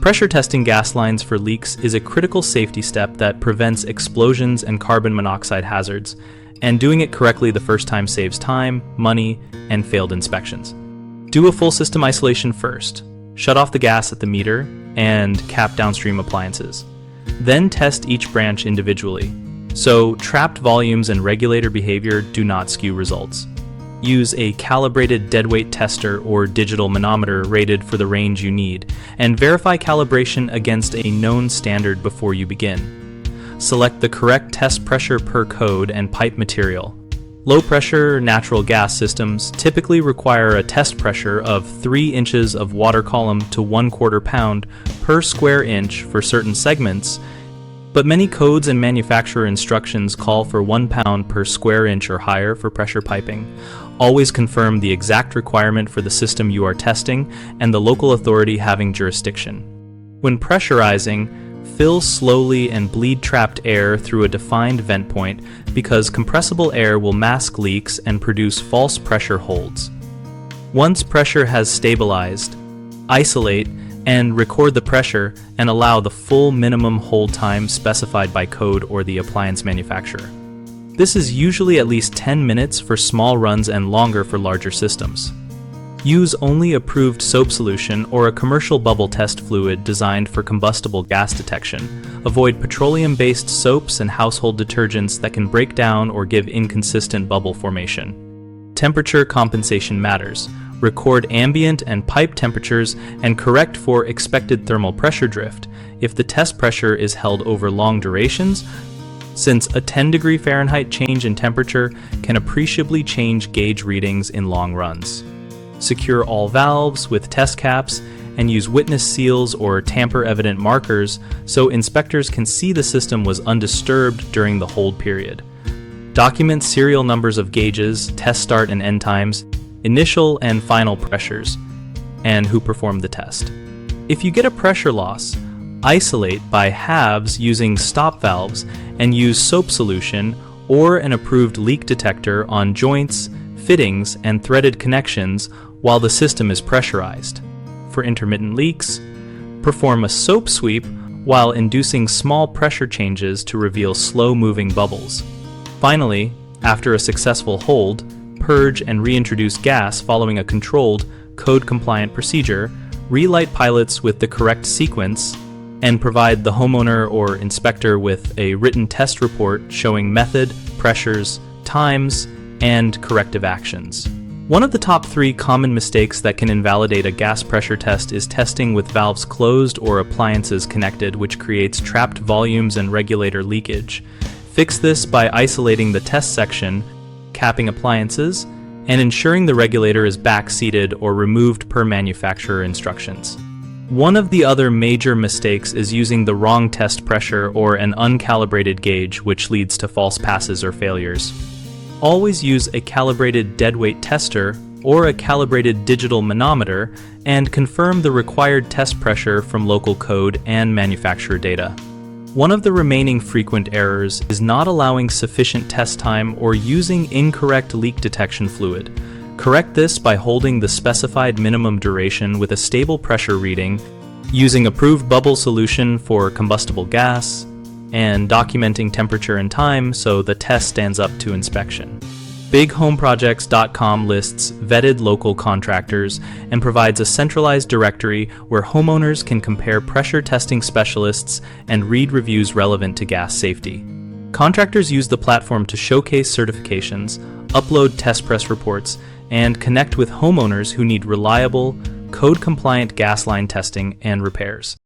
Pressure testing gas lines for leaks is a critical safety step that prevents explosions and carbon monoxide hazards, and doing it correctly the first time saves time, money, and failed inspections. Do a full system isolation first. Shut off the gas at the meter and cap downstream appliances. Then test each branch individually, so trapped volumes and regulator behavior do not skew results. Use a calibrated deadweight tester or digital manometer rated for the range you need, and verify calibration against a known standard before you begin. Select the correct test pressure per code and pipe material. Low-pressure natural gas systems typically require a test pressure of 3 inches of water column to 1/4 pound per square inch for certain segments, but many codes and manufacturer instructions call for 1 pound per square inch or higher for pressure piping. Always confirm the exact requirement for the system you are testing and the local authority having jurisdiction. When pressurizing, fill slowly and bleed trapped air through a defined vent point because compressible air will mask leaks and produce false pressure holds. Once pressure has stabilized, isolate and record the pressure and allow the full minimum hold time specified by code or the appliance manufacturer. This is usually at least 10 minutes for small runs and longer for larger systems. Use only approved soap solution or a commercial bubble test fluid designed for combustible gas detection. Avoid petroleum-based soaps and household detergents that can break down or give inconsistent bubble formation. Temperature compensation matters. Record ambient and pipe temperatures and correct for expected thermal pressure drift if the test pressure is held over long durations, since a 10-degree Fahrenheit change in temperature can appreciably change gauge readings in long runs. Secure all valves with test caps and use witness seals or tamper-evident markers so inspectors can see the system was undisturbed during the hold period. Document serial numbers of gauges, test start and end times, initial and final pressures, and who performed the test. If you get a pressure loss, isolate by halves using stop valves and use soap solution or an approved leak detector on joints, fittings, and threaded connections while the system is pressurized. For intermittent leaks, perform a soap sweep while inducing small pressure changes to reveal slow-moving bubbles. Finally, after a successful hold, purge and reintroduce gas following a controlled, code-compliant procedure, relight pilots with the correct sequence, and provide the homeowner or inspector with a written test report showing method, pressures, times, and corrective actions. One of the top 3 common mistakes that can invalidate a gas pressure test is testing with valves closed or appliances connected, which creates trapped volumes and regulator leakage. Fix this by isolating the test section, capping appliances, and ensuring the regulator is back-seated or removed per manufacturer instructions. One of the other major mistakes is using the wrong test pressure or an uncalibrated gauge, which leads to false passes or failures. Always use a calibrated deadweight tester or a calibrated digital manometer and confirm the required test pressure from local code and manufacturer data. One of the remaining frequent errors is not allowing sufficient test time or using incorrect leak detection fluid. Correct this by holding the specified minimum duration with a stable pressure reading, using approved bubble solution for combustible gas, and documenting temperature and time so the test stands up to inspection. BigHomeProjects.com lists vetted local contractors and provides a centralized directory where homeowners can compare pressure testing specialists and read reviews relevant to gas safety. Contractors use the platform to showcase certifications, upload test press reports, and connect with homeowners who need reliable, code-compliant gas line testing and repairs.